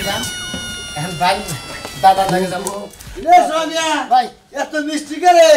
যান এখন ভাই দাদা লাগে যাবো রে সোনিয়া ভাই এত মিষ্টি করে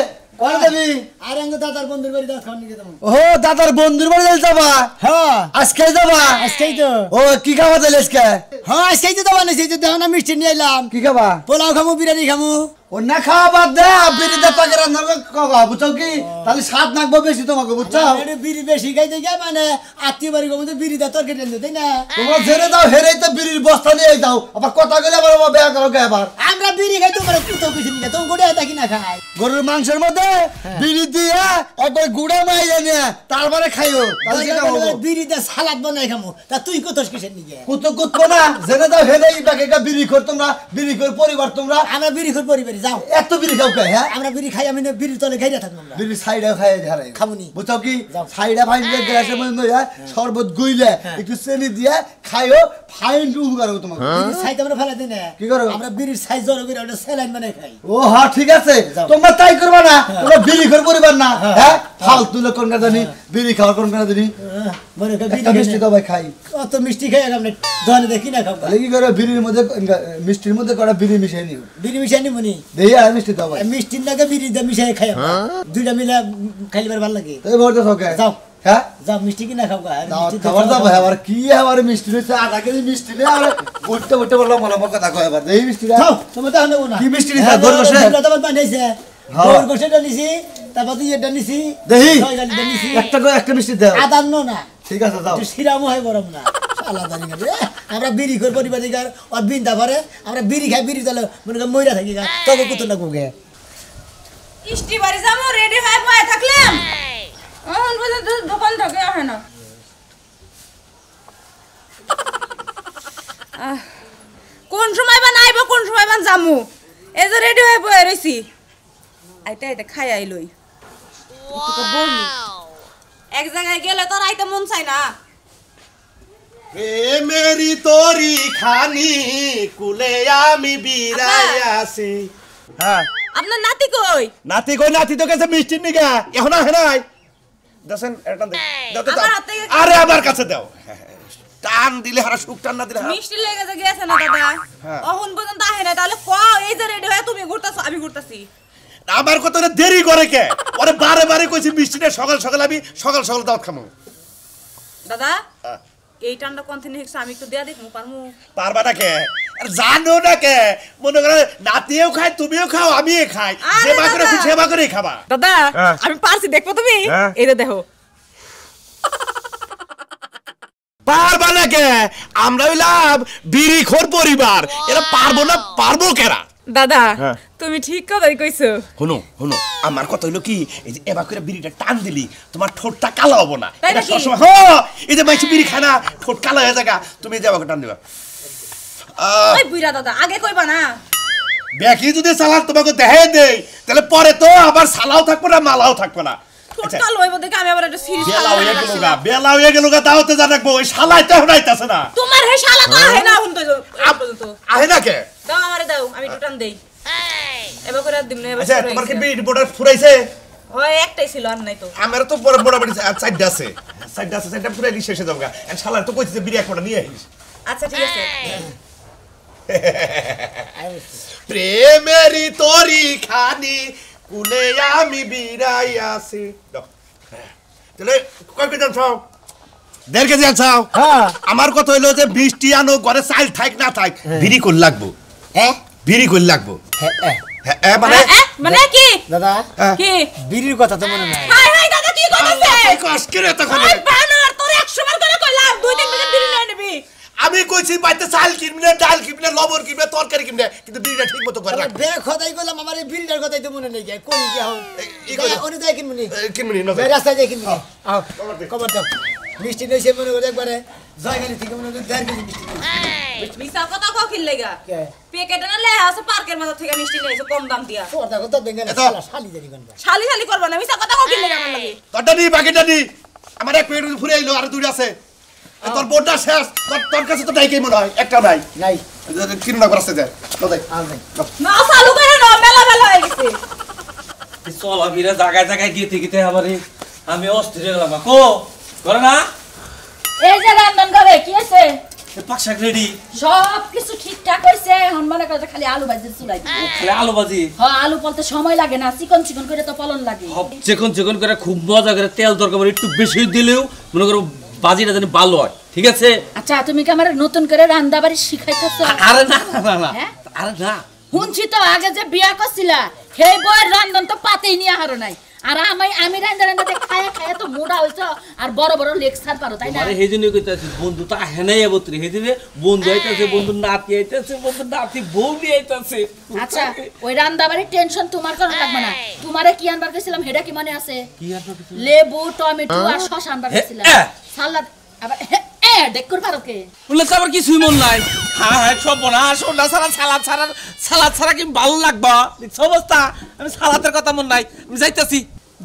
কোন যাবি আর আঙ্গ দাদার বন্ধুর বাড়ি দাস খাওয়া নিয়ে যাবো ও দাদার বন্ধুর বাড়ি যাবা হ্যাঁ আজকে যাবা আজকেই তো ও কি খাওয়া দিলে আজকে হ্যাঁ আজকেই তো যাবা না সেই তো দেখো না মিষ্টি নিয়ে এলাম কি খাবা পোলাও খাবো বিরিয়ানি খাবো ও না খাওয়া বাদ দে বিরিতে পাকে রান্না খাওয়া বুঝছো কি তাহলে স্বাদ লাগবে বেশি তোমাকে বুঝছো এটা বিড়ি বেশি খাইতে গিয়ে মানে আত্মীয় বাড়ি গো বিড়ি দা তরকারি রান্ধে তাই না তোমরা ছেড়ে দাও হেরেই তো বিড়ির বস্তা নিয়ে দাও আবার কথা গেলে আবার বেয়া করো এবার আমরা বিড়ি খাই তোমার কুতো কিছু নিয়ে তুমি গোড়ে থাকি না খাই গরুর মাংসের মধ্যে বিড়ি দিয়ে একবার গুড়া মাইয়া নিয়ে তারপরে খাইও তাহলে সেটা হবো বিড়ি দিয়ে সালাদ বানাই খামু তা তুই কুতোস কিসের নিয়ে কুতো কুতবো না জেনে দাও হেরেই বাকি বিড়ি কর তোমরা বিড়ি কর পরিবার তোমরা আমরা বিড়ি খোর পরিবারে যাও এত বিড়ি খাও কে হ্যাঁ আমরা বিড়ি খাই আমি বিড়ি তলে খাইয়া থাকবো আমরা বিড়ি সাইডে খাই হারাই খামুনি বুঝছো কি সাইডে ফাইন দিয়ে গ্লাসের মধ্যে নয়া শরবত গুইলে একটু চিনি দিয়ে খাইও ফাইন উপকার হবে তোমাকে বিড়ির সাইজ আমরা ফেলা দিই না কি করো আমরা বিড়ির সাইজ জড়ো করে ওটা স্যালাইন বানাই খাই ও হ্যাঁ ঠিক আছে তোমরা তাই করবা না তোমরা বিড়ি করে পরিবার না হ্যাঁ ফালতু লোক কোন জানি বিড়ি খাওয়ার কোন জানি মনে কর একটা মিষ্টি তো ভাই খাই অত মিষ্টি খাই আমরা জনে দেখি না খাবো তাহলে কি করে বিড়ির মধ্যে মিষ্টির মধ্যে কটা বিড়ি মিশাই নিও বিড়ি মিশাই নি মনি দেই আর মিষ্টি দাও ভাই মিষ্টির নাকি বিড়ি দিয়ে মিশাই খাই আমরা দুইটা মিলে খাইলে ভালো লাগে তাই বলতে সকে যাও হ্যাঁ যাও মিষ্টি কিনা খাও গা খাবার দাও ভাই আবার কি আবার মিষ্টি নিছে আধা কেজি মিষ্টি নে আর উঠতে উঠতে বললাম মনে মনে কথা কয় আবার দেই মিষ্টি দাও যাও তুমি তো নেবো না কি মিষ্টি নিছে দর বসে তোমার বানাইছে দর বসে নিছি তারপর তুই এটা নিছি দেহি জয়গালিটা নিছি একটা মিষ্টি দাও আদান্ন না ঠিক আছে দাও তুই শিরামও হয় বরম না আলাদা নিয়ে আমরা বিড়ি করে পরিবার দিকে আর বিন্দা পারে আমরা বিড়ি খাই বিড়ি তাহলে মনে কর মইরা থাকি গা তবে কত না গুগে ইষ্টি বাড়ি যাবো রেডি হয়ে বয়ে থাকলাম এখন পর্যন্ত দোকান থেকে আসে না কোন সময় বা নাইব কোন সময় বা যামু এই যে রেডি হয়ে বয়ে রইছি আইতে আইতে খাই আইলই এক জায়গায় গেলে তো আইতে মন চাই না মেরি তোরি খানি কুলে আমি বিরাই আছি হ্যাঁ আপনার নাতি কই নাতি তো কাছে মিষ্টি নিগা এখন আহে নাই দেখেন এটা দাও তো আমার হাতে আরে আমার কাছে দাও টান দিলে হারা সুখ টান না দিলে মিষ্টি লেগে যে গেছে না দাদা এখন পর্যন্ত আহে না তাহলে ক এই যে রেডি হয়ে তুমি ঘুরতাছো আমি ঘুরতাছি আমার কত দেরি করে কে ওরে বারে বারে কইছি মিষ্টিটা সকাল সকাল আমি সকাল সকাল দাও খামু দাদা এই টান্ডা কোন থেকে হিকছ আমি একটু দেয়া দেখমু পারমু পারবা না কে আর জানো না কে মনে করে নাতিও খায় তুমিও খাও আমিও খাই সেবা করে সেবা করে খাবা দাদা আমি পারছি দেখবো তুমি এই দেখো পারবা না কে আমরা হইলাম বিড়িখোর পরিবার এরা পারবো না পারবো কেরা দাদা তুমি ঠিক কথাই কইছো শুনো আমার কথা হইলো কি এই যে এবার করে বিড়িটা টান দিলি তোমার ঠোঁটটা কালো হবো না এটা সবসময় এই যে মাইছি বিড়ি খানা ঠোঁট কালো হয়ে যাগা তুমি যে এবার টান দিবা ওই বুইরা দাদা আগে কইবা না দেখি যদি সালাদ তোমাকে দেখাই দেই তাহলে পরে তো আবার সালাও থাকবো না মালাও থাকবো না টোটাল হইব দেখে আমি আবার একটা সিরিজ বেলা হয়ে গেল গা দাওতে জানাকবো ওই শালাইতে হনাইতাছে না তোমার হে শালা তো আহে না হুন তো আহে না কে দাও আমারে দাও আমি টুটান দেই এবার করে দিম না এবার আচ্ছা তোমার কি বিড়ি বোর্ডার ফুরাইছে হয় একটাই ছিল আর নাই তো আমার তো বড় বড় বাড়ি চারটা আছে চারটা ফুরাইলি শেষে যাবো গা শালার তো কইছে বিড়ি একটা নিয়ে আইস আচ্ছা ঠিক আছে প্রেমেরি তোরি খানি কুলে আমি বিরাই আছি তাহলে কয় কেজি আনছাও 1.5 কেজি আনছাও আমার কথা হইলো যে বৃষ্টি আনো ঘরে চাল থাক না থাক বিড়ি কর লাগবো বিড়ি কর লাগবো মানে কি দাদা কি বিড়ির কথা তো মনে নাই হাই হাই দাদা কি কইতাছে কষ্ট রে তখন বানর তোর 100 বার করে কইলাম 2-3 মিনিট বিড়ি নিয়ে নিবি আমি কইছি বাইতে চাল কিনবে ডাল কিনবে লবণ কিনবে তরকারি কিনবে কিন্তু বিড়িটা ঠিক মতো করে রাখ বে খদাই কইলাম আমার এই বিড়ির কথাই তো মনে নাই গে কই গে হও ওনি যাই কিনবনি না রাস্তায় যাই কিনবনি আও কবর দাও মিষ্টি নেছে মনে করে একবারে জয়গালি থেকে মনে করে 1.5 কেজি মিষ্টি মিছা কথা কও কি লাগা কে প্যাকেট না লে আছে পার্কের মধ্যে থেকে মিষ্টি নিয়েছে কম দাম দিয়া তোরটা কথা বেঙ্গল শালা শালি জানি কোনবা শালি শালি করবা না মিছা কথা কও কি লাগা আমার লাগি তোরটা নি বাকিটা নি আমার এক প্যাকেট ফুরে আইলো আর দুই আছে তোর বোর্ডটা শেষ তোর কাছে তো ডাইকেই মনে হয় একটা নাই নাই কিনো না রাস্তা যায় লদাই না চালু করে না মেলা মেলা হয়ে গেছে চলা ফিরে জায়গায় জায়গায় গিয়ে থেকে আমারে আমি অস্থির হয়ে গেলাম কো করে না এই যে রান্নান করে কি আছে পাকশাক রেডি সব কিছু ঠিক ঠিকঠাক হইছে এখন মনে করে খালি আলু ভাজি চুলাই দিই। খালি আলু ভাজি হ্যাঁ আলু বলতে সময় লাগে না চিকন চিকন করে তো ফলন লাগে। চিকন চিকন করে খুব মজা করে তেল দরকার একটু বেশি দিলেও মনে করো বাজিটা যেন ভালো হয় ঠিক আছে। আচ্ছা তুমি কি আমার নতুন করে রান্না বাড়ি শিখাইতেছো? আরে না না না হ্যাঁ? আরে না শুনছি তো আগে যে বিয়া করছিলা সেই বইয়ের রান্ধন তো পাতেই নিয়ে হারো নাই আর আমি রান্ধা রান্ধাতে খায়া খায়া তো মোটা হইছো আর বড় বড় লেকচার পারো তাই না? আরে হেদিনে কইতাছি বন্ধু তো হেনাই এবত্রি হেদিনে বন্ধু আইতাছে বন্ধু নাতি আইতাছে বন্ধু নাতি বউ নিয়ে আইতাছে। আচ্ছা ওই রান্না বাড়ির টেনশন তোমার করা লাগবে না। তোমারে কি আনবার কইছিলাম হেডা কি মনে আছে? কি আর কিছু লেবু টমেটো আর শসা আনবার কইছিলাম সালাদ আবার দেখুর পারো কে বলে তো আবার কিছুই মন নাই। হ্যাঁ হ্যাঁ সব বনা সোনা ছাড়া সালাদ ছাড়া কি ভালো লাগবা দেখছো অবস্থা আমি সালাদের কথা মন নাই আমি যাইতাছি।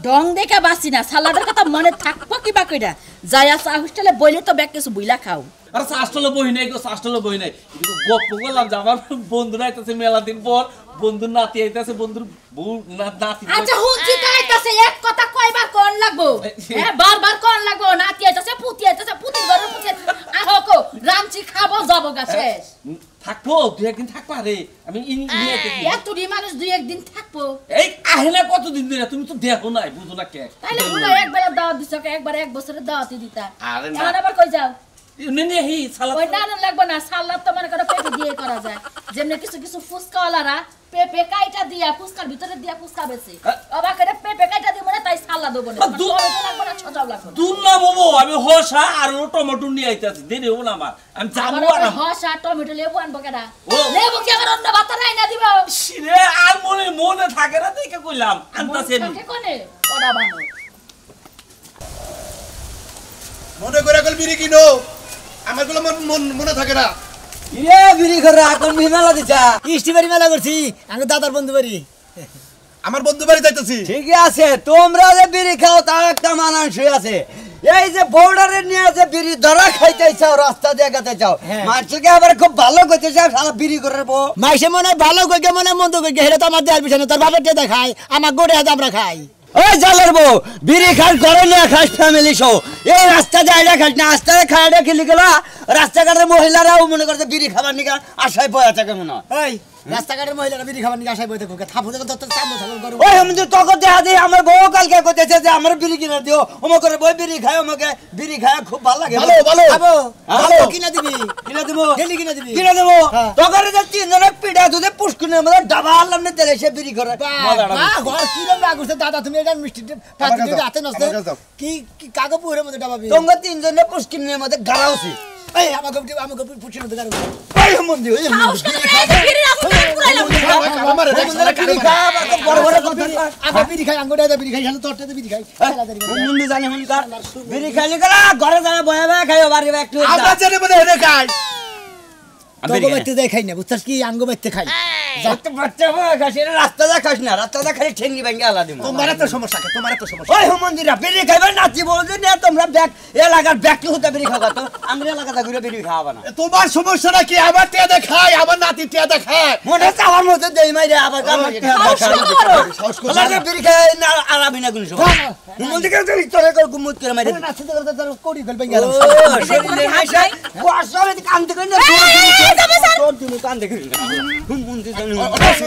ডং দেখা বাসি না সালাদের কথা মনে থাকবো কিবা কইরা যায়া চা হোস্টেলে বইলে তো ব্যাগ কিছু বুইলা খাও। আরে শাস্ত্রলে বই নাই গো শাস্ত্রলে বই নাই কিন্তু গপ্প করলাম যে আমার বন্ধু আইতাছে মেলা দিন পর বন্ধুর নাতি আইতাছে বন্ধুর বউ নাতি। আচ্ছা হুঁচি আইতাছে এক কথা কয়বার কোন লাগবো হ্যাঁ বারবার কোন লাগবো নাতি আইতাছে পুতি ঘরের পুতি আহো কো রামচি খাবো যাবো গা শেষ থাকবো তুই একদিন থাকবা রে আমি নিয়ে আইতেছি। এতটি মানুষ দুই একদিন থাকবো এই আহেলা কতদিন ধরে তুমি তো দেখো নাই বুঝো না কে তাইলে বুড়া একবেলা দাওয়াত দিছো একবার এক বছরের দাওয়াতই দিতা। আরে না। এখন আবার কই যাও নেনে হি সালাদ ওই না লাগবে না সালাদ তো মনে করো পেটে দিয়ে করা যায় যেমনি কিছু ফুসকাওয়ালারা পেঁপে কাইটা দিয়া ফুসকার ভিতরে দিয়া ফুসকা বেছে অবাক করে পেঁপে কাইটা দিব না তাই সালাদ দেবো না লাগবে না ছজাও লাগবে না দুন না বাবু আমি হসা আর টমেটো নিয়ে আইতাছি দেরি হবো না আমার আমি জানবো আর হসা টমেটো লেবু আনবো কেডা ও। লেবু কি আবার অন্য বাতা রাই না দিব রে আর মনে থাকে না দেখে কইলাম আনতাছে নি থাকে কোনে ওডা বানো মনে করে কল বিড়ি কিনো আমার গুলো মনে থাকে না। ইরে বিড়ি করে এখন মেলা দিছা ইষ্টি বাড়ি মেলা করছি আমি দাদার বন্ধু বাড়ি আমার বন্ধু বাড়ি যাইতেছি। ঠিক আছে তোমরা যে বিড়ি খাও তার একটা মানানসই আছে এই যে বর্ডারে নিয়ে যে বিড়ি ধরা খাইতে চাও রাস্তা দিয়ে গাতে চাও মাছকে আবার খুব ভালো করতে চাও সারা বিড়ি করে বো মাইসে মনে হয় ভালো কইকে মনে হয় মন্দ কইকে হেরে তো আমার দেয়ার পিছনে তোর বাপের দিয়ে দেখায় আমার গোড়ে হাতে আমরা খাই। ওই জালের বউ বিড়ি খাস ঘরে নিয়ে খাস ফ্যামিলি সহ এই রাস্তা যাইডা খাস না রাস্তায় খাইডা খেলি গেলা রাস্তাঘাটের মহিলারাও মনে করছে বিড়ি খাবার নিকা আশায় বয়া থাকে মনে হয়। ওই রাস্তাঘাটের মহিলারা বিড়ি খাবার নিয়ে আসায় বইতে কোকে থাপু থেকে তোর চামড়া ছাগল করবো। ওই আমি তো তখন দেখা দিই আমার বউ কালকে কইতেছে যে আমার বিড়ি কিনে দিও ওমা করে বই বিড়ি খায় আমাকে বিড়ি খায় খুব ভালো লাগে ভালো ভালো খাবো ভালো। কিনা দিবি কিনে দিব ডেলি কিনা দিবি কিনে দেবো হ্যাঁ। তখন যে তিনজনে পিঠা দুধে পুষ্কুনের মধ্যে ডাবা আনলাম না তেলে সে বিড়ি করে মজাটা বাহ, ঘর কি রকম রাগ করছে দাদা তুমি এটা মিষ্টি পাতি কাছে যাও, হাতে নষ্ট আমার কাছে যাও। কি কি কাগজ পুরের মধ্যে ডাবাবি তোমরা তিনজনে পুষ্কিনের মধ্যে গাড়াওছি এই আমাকে পুছির মধ্যে গাড়ি ওই মন্দির ওই সাহস করে ফিরে রাখো পুরাইলাম আমার বিড়ি খায় আবার তো বড় বড় কথা কয়। আবার বিড়ি খাই আঙ্গুটা বিড়ি খাই শালা তোরটাতে বিড়ি খাই মুন্ডি জানে হুন কার বিড়ি খাইলে গলা ঘরে যায় বয়া বয়া খাইও বাড়ি একটু আমরা জেনে বলে হেনে খাই। তোকে বাইতে দেয় খাই না বুঝছস কি আঙ্গু বাইতে খাই যাতে বাচ্চা বয়া খাস এটা রাস্তা যা খাস না রাস্তা যা খালি ঠেঙ্গি ভেঙে আলা দিমু তোমার এত সমস্যা কে তোমার এত সমস্যা। ওই মন্দিরা বিড়ি খাইবে নাচি বলছে না তোমরা ব্যাগ এলাকার ব্যাগ কি হতে বিড়ি খাওয়া তো আমরা এলাকাতে ঘুরে বিড়ি খাওয়াবা না তোমার সমস্যাটা কি আমার টিয়া দেখায় আমার নাতি টিয়া দেখায়। মনে হচ্ছে আমার মধ্যে দেই মাইরে আবার কামার সাহস করে আলাদা বিড়ি খাই না আলাবি না কোনো সময় মন্দিরে তো তোরে কর গুমুত করে মাইরে নাচতে করতে তোর কোড়ি ফেলবে গেল ও শরীরে হাসে কোয়াশারে কান্দে কই না তোর তুমি কান্দে কই না মন্দির জানি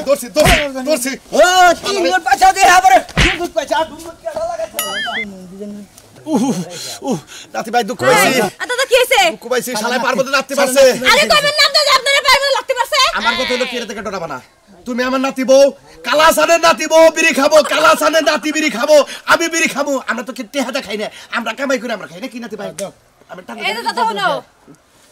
দর্শি ও তিনজন পাছা দে আবার দুধ পাছা দুধ কেডা লাগাছে নাতি ভাই দুঃখ পাইছি দাদা কি হইছে? দুঃখ পাইছি শালায় পার্বতী নাতি পারছে। আরে কইবেন নাম দাদা আপনারা পারবে লাগতে পারছে? আমার কথা হলো কেড়ে থেকে ডরাবা না। তুমি আমার নাতি বউ কালাসানের নাতি বউ বিড়ি খাবো কালাসানের নাতি বিড়ি খাবো আমি বিড়ি খাবো আমরা তো টেহাটা খাই না আমরা কামাই করে আমরা খাই না কি নাতি ভাই আমি এই যে দাদা হলো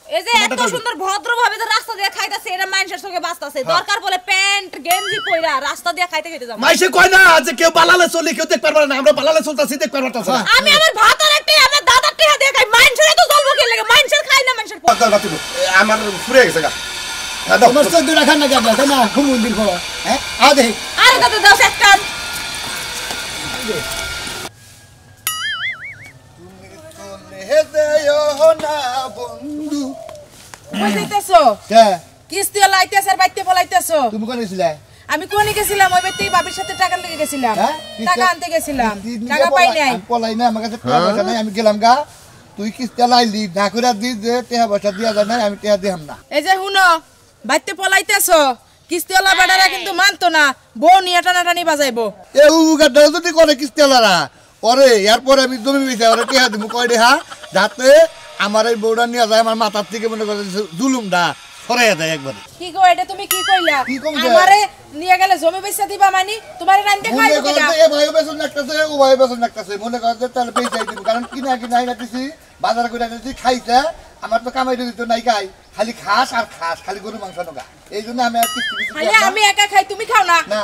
এই যে এত সুন্দর ভদ্রভাবে যে রাস্তা দিয়ে খাইতাছে এটা মানুষের সঙ্গে বাঁচতাছে দরকার বলে প্যান্ট গেঞ্জি পয়রা রাস্তা দিয়ে খাইতে খাইতে যাবো মাইসে কয় না যে কেউ বালালে চলে কেউ দেখতে পারবে না আমরা বালালে চলতাছি দেখতে পারবে না। আমি আমার ভাত আর একটা আমার দাদার টেহা দিয়ে খাই মানুষের এত জলবো কে লাগে মানুষের খাই না মানুষের আমার ফুরে গেছে গা তোমার চোদ্দ রাখার না কেন তাই না খুব মন্দির পড়ো হ্যাঁ আ দেখ আরে দাদা দাও একটা বন্ধু বুঝাইতেছো কে কিস্তি লাইতেছ আর বাইতে পলাইতেছো তুমি কোন ছিলে আমি কোনে গেছিলাম ওই ব্যক্তি বাবির সাথে টাকা লেগে গেছিলাম হ্যাঁ? টাকা আনতে গেছিলাম টাকা পাই নাই পলাই না আমার কাছে টাকা পয়সা নাই আমি গেলাম গা তুই কিস্তি লাইলি না করে দি যে টাকা পয়সা দিয়া যায় না আমি টাকা দিলাম না এই যে হুনো বাইতে পলাইতেছো কিস্তিওয়ালা বেটারা কিন্তু মানতো না বউ নিয়ে টানাটানি বাজাইবো এ উগাটা যদি করে কিস্তিওয়ালারা পরে এরপরে আমি জমি বেচে ওরা টিহা দিব কয় দেহা যাতে আমার এই বউটা নিয়ে যায় আমার মাথার থেকে মনে করে জুলুমটা সরাইয়া দেয় একবার কি গো এটা তুমি কি কইলা কি কইলা? আমারে নিয়ে গেলে জমি বেচা দিবা মানি তোমারে রান্দে মনে খাইবো করে কিনা যে এ ভাইও বেতন লাগতেছে ও ভাইও বেতন লাগতেছে মনে করে যে তাহলে বেচাই দিব কারণ কিনা রাখতেছি বাজার করে রাখতেছি খাইতে আমার তো কামাই দিত নাই খাই খালি খাস আর খাস খালি গরু মাংস নগা এই জন্য আমি আর কিস্তি খালি আমি একা খাই তুমি খাও না না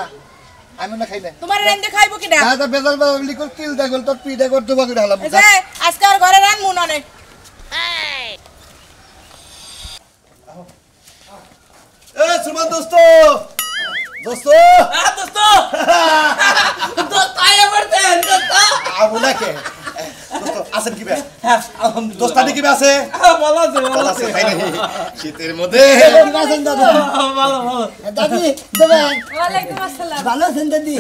আমি না খাই না তোমারে রান্দে খাইবো কিনা দাদা বেজাল বেজাল লিখো তিল দেখল তো পিঠা করতে বাকি হলাম এই যে আজকে আর ঘরে রান মুন অনেক এ সুমন দোস্ত দোস্ত দোস্ত দোস্ত আয়া বলতেন দোস্ত আমুলা কে দোস্ত আছেন কি বে দোস্ত আনি কি বে আছে ভালো আছে ভালো আছে তাই নাকি শীতের মধ্যে ভালো ভালো দাদি দেবেন ওয়ালাইকুম আসসালাম ভালো আছেন দাদি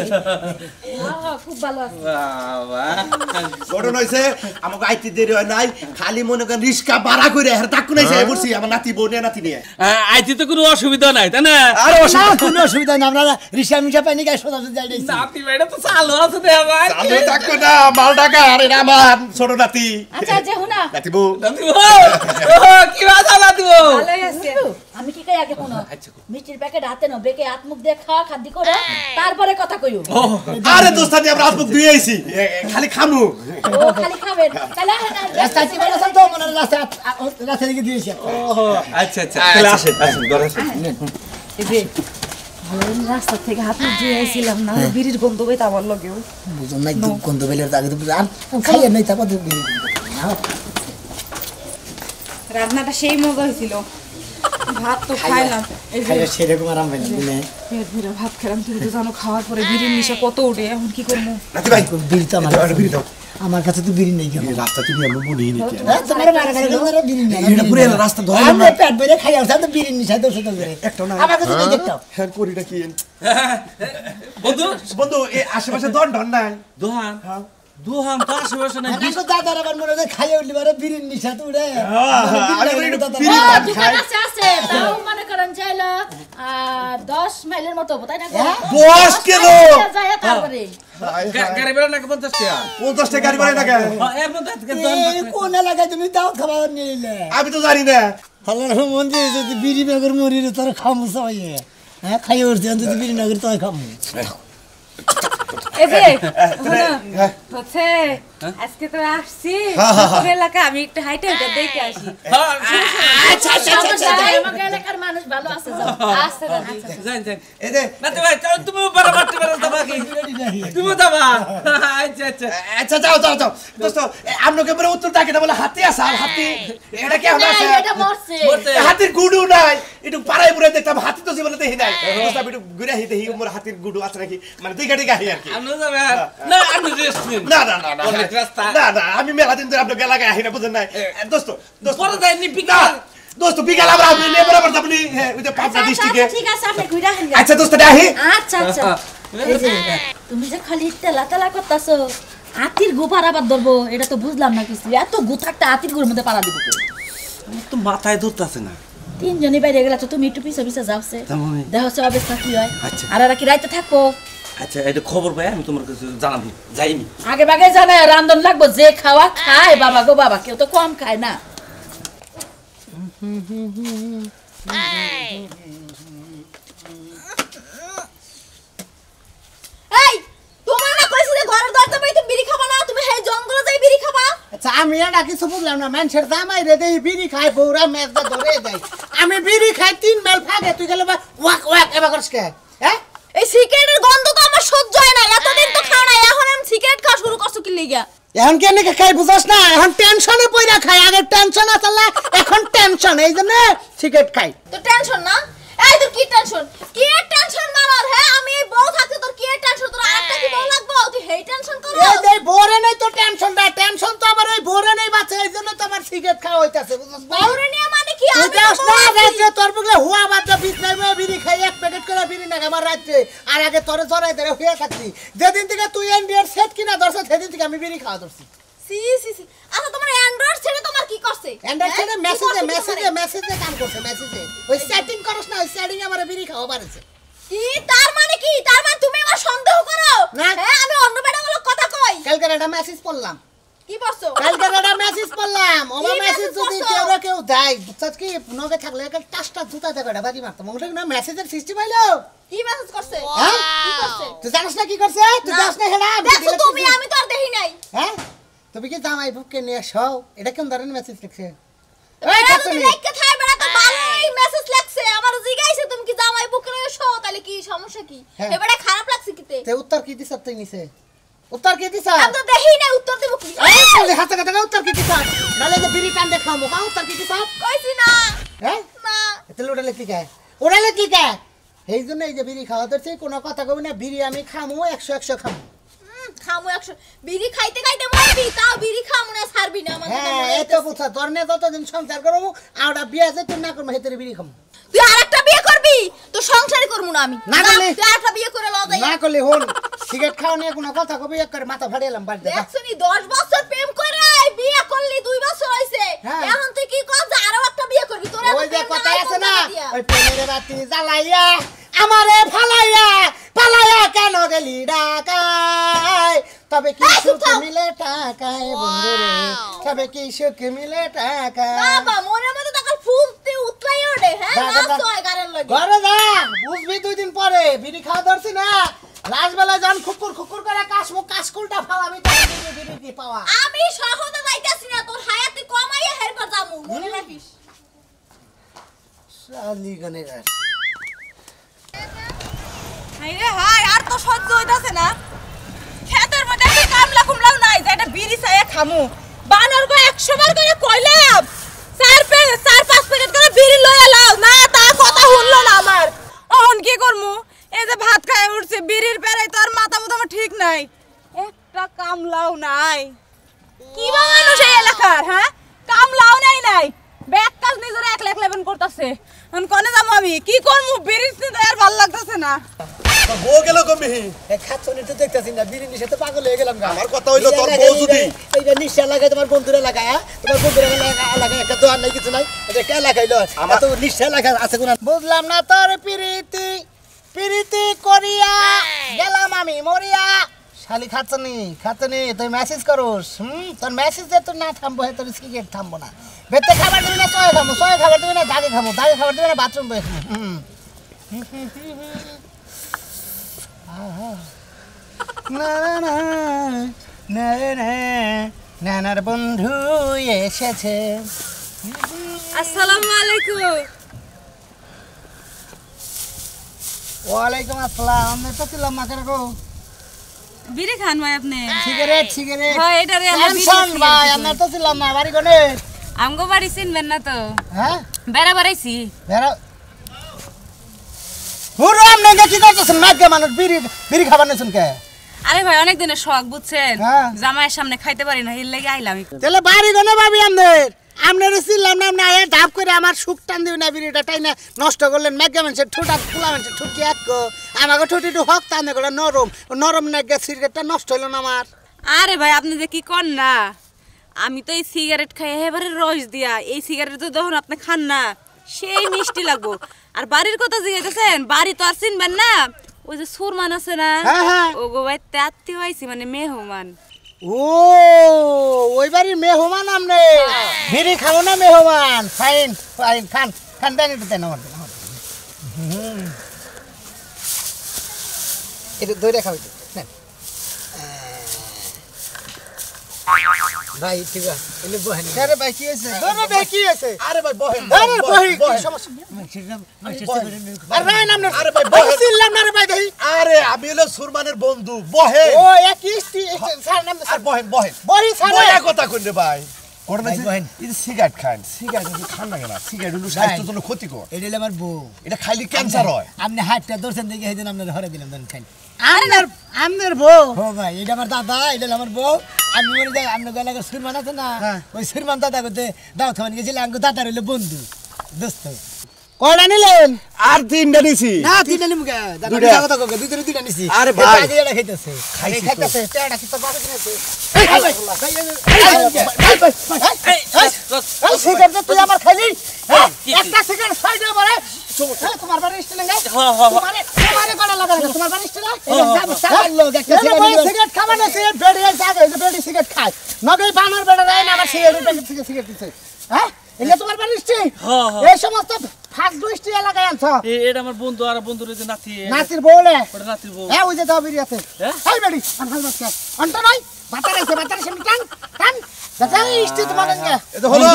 খুব ভালো আছে বাবা ঘটনা হইছে আমাকে আইতে দেরি হয় নাই খালি মনে করেন রিস্কা ভাড়া করে হের তাকু নাই যাই বলছি আমার নাতি বউ নিয়ে নাতি নিয়ে আইতে তো কোনো অসুবিধা নাই তাই না আরে না কোনো অসুবিধা নেই আমরা রিসা মিশা পাইনি গায়ে সোজা সোজা যাই নাতি বেটা তো চালু আছে দে ভাই চালু থাকো না মাল টাকা আরে আমার ছোট নাতি আচ্ছা যে হুনা নাতি বউ নাতি কি বাজা নাতি ভালোই আছে আমি কি কই আগে শুনো মিষ্টির প্যাকেট হাতে নাও বেকে হাত মুখ দিয়ে খাওয়া খাদ্য করো তারপরে কথা কইও আরে দোস্ত আমি আমরা আসবো ধুয়ে আইছি খালি খামু ও খালি খাবেন তাহলে রাস্তা কি বলে তো মনে রাস্তা রাস্তা দিকে দিয়েছি আচ্ছা আচ্ছা তাহলে আসেন আসেন ঘরে আসেন এই যে রাস্তা থেকে হাত মুখ ধুয়ে আইছিলাম না বিড়ির গন্ধ পাইতে আমার লগেও বুঝুন নাই গন্ধ বেলের আগে তো বুঝলাম খাইয়ে নাই তারপর রান্নাটা সেই মজা হয়েছিল ভাত তো খাইলাম এই যে খাইয়ে সেরকম আরাম পাইলাম বুঝলে পেট ভরে ভাত খেলাম তুমি তো জানো খাওয়ার পরে বিড়ির নেশা কত উঠে এখন কি করবো নাতি ভাই বিড়ি তো আমার বিড়ি দাও আমার কাছে তো বিড়ি নেই কেন রাস্তা তুমি আমি বলি নি তোমার মারা গেলে তোমার বিড়ি নেই এটা পুরো রাস্তা ধরে আমরা পেট ভরে খাই আসা তো বিড়ি নিশা তো সেটা করে একটা না আমার কাছে তো দেখতাম হ্যাঁ করিটা কি বন্ধু বন্ধু এই আশেপাশে দন ঢন নাই দোহান দোহান তো আশেপাশে নাই আমি দাদার আবার মনে হয় খাইয়ে উঠলি বারে বিড়ি নিশা তো উড়ে আরে বলি বিড়ি ও পান দোকান খাই আছে আছে তাও মনে করেন চাইলো 10 মাইলের মতো তাই না 10 কিলো যায় তারপরে গাড়ি বেড়া নাকি 50 টাকা 50 টাকা গাড়ি ভাড়া টাকা এর মধ্যে আজকে কোন এলাকায় তুমি দাও খাবার নিলে আমি তো জানি না আল্লাহর মন্দির যদি বিড়ি নগর মরিলে তোর খামু সবাই হ্যাঁ খাইয়ে উঠছে যদি বিড়ি নগর তোর খামু এই যে হচ্ছে আজকে তো আসছি তোর এলাকা আমি একটু হাইটে হাইটে দেখে আসি আমাকে এলাকার মানুষ ভালো আছে যাও আসতে দাদি যান যান এই যে নাতি ভাই চল তুমি বড় বাড়তে পারো দাবা কি তুমি দাবা আচ্ছা আচ্ছা আচ্ছা যাও যাও যাও দোস্ত আপনাকে পরে উত্তর থাকে না বলে হাতি আছে আর হাতি এটা কি হলো আছে এটা মরছে হাতির গুডু নাই একটু পাড়ায় পুরাই দেখতাম হাতি তো জীবনে দেখি নাই দোস্ত আমি একটু ঘুরে হিতে হি মোর হাতির গুডু আছে নাকি মানে দিঘা দিঘা হি আর কি আমরা যাবে না আমি রেস্ট নিন না না না না অনেক রাস্তা না না আমি মেলা দিন ধরে আপনাকে এলাকায় আহি না বুঝেন নাই দোস্ত দোস্ত পরে যাই নি বিকাল দোস্ত বিকাল আমরা আপনি নিয়ে বরাবর আপনি ওই যে পাবনা ডিস্ট্রিক্টে ঠিক আছে আপনি ঘুরে আসেন আচ্ছা দোস্ত আহি আচ্ছা আচ্ছা এই যে তুমি যে খালি তেলা তেলা করতাছো হাতির গু পারাবার ধরবো এটা তো বুঝলাম না কিছু এত গু থাকতে হাতির গুর মধ্যে পারা দিব তো মাথায় ধরতেছে না তিনজনই বাইরে গেলে তো তুমি একটু পিছে পিছে যাওছে তেমনই। দেখো সে অবস্থা কি হয় আচ্ছা। আর এরা কি রাইতে থাকবো আচ্ছা এটা খবর পাই আমি তোমার কাছে জানাবো যাইনি আগে বাগে জানায় রান্ধন লাগবো যে খাওয়া খায় বাবা গো বাবা কেউ তো কম খায় না এই তোমার না কইছি যে ঘরের দরজা পাই তুমি বিড়ি খাবা না তুমি এই জঙ্গলে যাই বিড়ি খাবা আচ্ছা আমি এটা কিছু বুঝলাম না মানুষের জামাই রে দেই বিড়ি খাই বউরা মেজদা ধরে যায় আমি বিড়ি খাই 3 মেল ফাগে তুই গেলে ওয়াক ওয়াক এবার করছ কে হ্যাঁ এই সিগারেটের গন্ধ তো আমার সহ্য হয় না এতদিন তো খাও না এখন আমি সিগারেট খাওয়া শুরু করছো কি লিগা এখন কেন খাই বুঝছ না এখন টেনশনে পয়রা খাই আগে টেনশন আসলে এখন টেনশন এই জন্য সিগারেট খাই তো টেনশন না এই তোর কি টেনশন মারার হ্যাঁ আমি এই বউ থাকতে তোর কি টেনশন তোর আরেকটা কি বউ লাগবে তুই হেই টেনশন করো এই দেই বউরে নাই তো টেনশনটা টেনশন তো আমার ওই বউরে নাই বাচ্চা এই জন্য তো আমার সিগারেট খাওয়া হইতাছে বুঝছ বউরে নিয়ে মানে কি তুই আমি যাস তো না বউ আছি। রাত্রে তোর বুকলে হুয়া বাচ্চা বিষ নাইবে বিড়ি খাই এক প্যাকেট করে বিড়ি না আমার রাত্রে আর আগে তোরে জরাই ধরে হয়ে থাকতি যেদিন থেকে তুই এনডিআর সেট কিনা ধরছ সেদিন থেকে আমি বিড়ি খাওয়া ধরছি সি আচ্ছা তোমার অ্যান্ড্রয়েড ছেড়ে তোমার কি করছে এন্ডার ছেড়ে হ্যাঁ? কি করছে মেসেজে কাম করছে মেসেজে ওই সেটিং করছ না ওই খাওয়া পারেছে কি তার মানে কি তার মানে তুমি আমার সন্দেহ করো না। হ্যাঁ আমি অন্য বেটাগুলো কথা কই কালকে একটা মেসেজ পড়লাম কি বলছো কালকে একটা মেসেজ পড়লাম ও কি মেসেজ message যদি পড়ছো? কেউ দেয় বুঝছস কি নগে থাকলে একটা টাস্টা জুতা দেবে এটা বাড়ি মারতাম ওটা না মেসেজের সিস্টেম হইলো কি মেসেজ করছে হ্যাঁ? কি করছে তুই জানিস না কি করছে তুই জানিস না হেডা দেখো তুমি আমি তো আর দেখি নাই হ্যাঁ তুমি কি জামাই বুককে নিয়ে সও এটা কোন ধরনের মেসেজ লিখছে এই বেটা কাছে তুমি নি। দেখতে থাই বেটা তো ভালোই মেসেজ লাগছে আমার জিগাইছে তুমি কি জামাই বুক করে শো তাহলে কি সমস্যা কি হ্যাঁ। এ বেটা খারাপ লাগছে কিতে তে উত্তর কি দিছ তুই নিছে উত্তর কি দিছ আমি তো দেখি নাই উত্তর দেব কি এই তুই হাতে কাটে উত্তর কি দিছ নালে যে বিড়ি টান দেখামু কা উত্তর কি দিছ কইছি না হ্যাঁ না এতে লোড়ালে কি কায় ওড়ালে কি কায় এই জন্য এই যে বিড়ি খাওয়া ধরছে কোনো কথা কবি না বিড়ি আমি খামু 100 খামু খামু 100 বিড়ি খাইতে খাইতে মরবি তাও বিড়ি খামু না ছাড়বি না আমার হ্যাঁ এত বুঝা ধরনে যতদিন সংসার করবো আওটা বিয়া যে তুই না করবো হেতেরে বিড়ি খামু তুই আরেকটা বিয়ে করবি তো সংসারই করবো না আমি না করলে? তুই আরেকটা বিয়ে করে লও যাই না করলে হন সিগারেট খাওয়া নিয়ে কোনো কথা কবি এক করে মাথা ফাড়িয়ে বাড়ি দেখা দেখছনি 10 বছর প্রেম করে বিয়ে করলি 2 বছর হইছে হ্যাঁ। এখন তুই কি কর যে আরো একটা বিয়ে করবি তোর ওই যে কথা আছে না ওই প্রেমের বাতি জ্বালাইয়া আমারে ফালাইয়া কেন গেলি ডাকায় তবে কি এই, চুপ সুখ থাক। মিলে টাকায় বন্ধু রে তবে কি সুখ মিলে টাকায় বাবা মনের মধ্যে তখন ফুলতে উতলাই ওঠে হ্যাঁ যা, যা, যা। নাচ হয় গানের লাগে ঘরে যা বুঝবি 2 দিন পরে বিড়ি খাওয়া ধরছি না লাস্ট বেলা যখন খুকুর করে কাশকুলটা ফালামি তখন বিড়ি কি পাওয়া আমি সহজে যাইতাছি না তোর হায়াতে কমাইয়া হেরবার যামু মনে রাখিস শালি গনেগার হাইরে হাই আর তো সহ্য হইতাছে না খেতের মধ্যে একটা কামলা কুমলাও নাই যে এটা বিড়ি চাইয়া খামু বানর গো 100 বার করে কইলাম 4-5 প্যাকেট করে বিড়ি লইয়া লাও না তা কথা শুনলো না আমার অহন কি করমু এই যে ভাত খায় উঠছে বিড়ির পেরাই তো আর মাথা মুথা আমার ঠিক নাই একটা কামলাও নাই কি বা মানুষ এই এলাকার হ্যাঁ কামলাও নাই ব্যাগ কাজ নিজের একলা লেবেন করতেছে এখন কোনে যাবো আমি কি করমু বিড়ির চিন্তা আর ভালো লাগতেছে না বউ গেল কমি খাচ্ছনি তো দেখতেছি না বিড়ি নিশে তো পাগল হয়ে গেলাম গা আমার কথা হইলো তোর বউ যদি এইটা নিশা লাগাই তোমার বন্ধুরা লাগায় তোমার বন্ধুরা লাগায় একটা দোয়ার নাই কিছু নাই এটা কে লাগাইলো আমার- তো নিশা লাগা আছে কোন বুঝলাম না তোর পিরিতি করিয়া গেলাম আমি মরিয়া শালি খাচ্ছনি তুই মেসেজ করোস তোর মেসেজ যে তোর না থামবো তোর সিগারেট থামবো না বেতে খাবার দিবি না চয়ে খাবার দিবি না দাগে খাবার দিবি না বাথরুম বয়ে নানার বন্ধু এসেছে আসসালামু আলাইকুম ওয়ালাইকুম আসসালাম আমি তো ছিলাম মাকে রাখো বিড়ি খান ভাই আপনি সিগারেট হ্যাঁ এটারে আমরা বিড়ি টেনশন ভাই আমি তো ছিলাম না বাড়ি কোনে আমগো বাড়ি চিনবেন না তো হ্যাঁ বেড়া বাড়াইছি বেরা পুরো আমনে কি করতেছেন মাকে মানুষ বিড়ি খাবার নেছেন কে আরে ভাই অনেক দিনের শখ বুঝছেন হ্যাঁ। জামাইয়ের সামনে খাইতে পারি না এর লাগি আইলাম তাহলে বাড়ি কোনে ভাবি আপনার ছিলাম না আপনি আয়া ধাপ করে আমার সুখ টান দিবেন না বিড়িটা টাই না নষ্ট করলেন মেঘা মানুষের ঠোঁটা খোলা মানুষের ঠুকি এক আমাকে ঠুটিটু হক টান দিয়ে নরম নেগা সিগারেটটা নষ্ট হইল না আমার আরে ভাই আপনি যে কি কর না আমি তো এই সিগারেট খাই এবারে রস দিয়া এই সিগারেট তো যখন আপনি খান না সেই মিষ্টি লাগবো আর বাড়ির কথা জিজ্ঞাসেন বাড়ি তো আর চিনবেন না ওই যে সুরমান আছে না হ্যাঁ, হ্যাঁ। ও গো ভাই আত্মীয় আইছি মানে মেহমান ও ওই বাড়ির মেহমান আপনি বিড়ি খাবো না মেহমান ফাইন খান দেন একটু দেন আমার এটা ধরে খাবি নেন ভাই ঠিক আছে এলে বহেন আরে ভাই কি হয়েছে আরে ভাই কি হয়েছে আরে ভাই বহেন আরে ভাই কি বহেন। সমস্যা আরে ভাই নাম আরে ভাই, বহেন। বলছিলাম না রে ভাই দেখি আরে আমি হলো সুরমানের বন্ধু বহেন ও এক ইস্তি স্যার নাম আর বহেন বহেন বহি স্যার বয়া কথা কইন রে ভাই কোন ভাই, বহেন। এই সিগারেট খান সিগারেট খান না কেন সিগারেট হলো স্বাস্থ্যের জন্য ক্ষতিকর এটা আমার বউ এটা খাইলে ক্যান্সার হয় আপনি হাতটা ধরছেন দেখে এই জন্য আপনার ধরে দিলাম দেন খাই আপনার বউ ও ভাই এটা আমার দাদা এটা আমার বউ আমি মনে যাই আপনার এলাকার সুরমান আছে না ওই সুরমান দাদা করতে দাও খাওয়ান গেছিল আমার দাদা রইল বন্ধু দোস্ত কয়টা নিলেন? আর 3টা নিছি না 3টা নিমু কে? দাদা দুইটা। কথা কও, দুইটা 2টা নিছি। আরে ভাই। আগে এটা খাইতেছে। খাইতেছে, টেড়া কি তোর বাবা কিনেছে? এই সিগারেট তুই আমার খাইলি? একটা সিগারেট খাই দে বলে। তোমার বাড়ি স্টেলে না? তোমারে কড়া লাগা না, তোমার বাড়ি স্টেলে? সাবান লোক একটা সিগারেট খাবা না, সিগারেট বেড়ে আছে আগে, বেড়ে সিগারেট খায়। নগে বানর বেড়ে দেয় না, আবার সিগারেট প্যাকেট থেকে সিগারেট দিছে। হ্যাঁ? এটা তোমার বাড়ি স্টেল? এই সমস্ত ফাস্ট দুইটি এলাকায় আনছ। এটা আমার বন্ধু আর বন্ধুর যে নাতি নাতির বউলে? ওটা নাতির বউ হ্যাঁ ওই যে দাও বিরিয়াতে। এই বেড়ি আনহাল বাচ্চা অন্ত নয় বাতারে সে টান টান দাদা ইস্তি তোমার গঙ্গা এটা হলো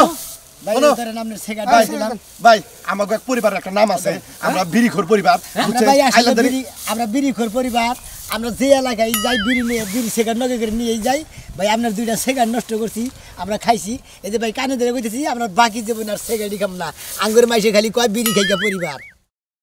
ভাই হলো। ধরে নামের সিগারেট ভাই, দিলাম। ভাই আমাদের এক পরিবারের একটা নাম আছে আমরা বিড়িখোর পরিবার আমরা বুঝছেন? ভাই আসলে আইলান্দারি- বিড়ি আমরা বিড়িখোর পরিবার। আমরা যে এলাকায় যাই বিড়ি নিয়ে বিড়ি সিগারেট নগে করে নিয়ে যাই। ভাই আপনার 2টা সিগারেট নষ্ট করছি, আমরা খাইছি। এই যে ভাই কানে ধরে কইতেছি আমরা বাকি জীবন আর সিগারেটই খাম না। আঙ্গুর মাইসে খালি কয় বিড়ি খাইকা পরিবার।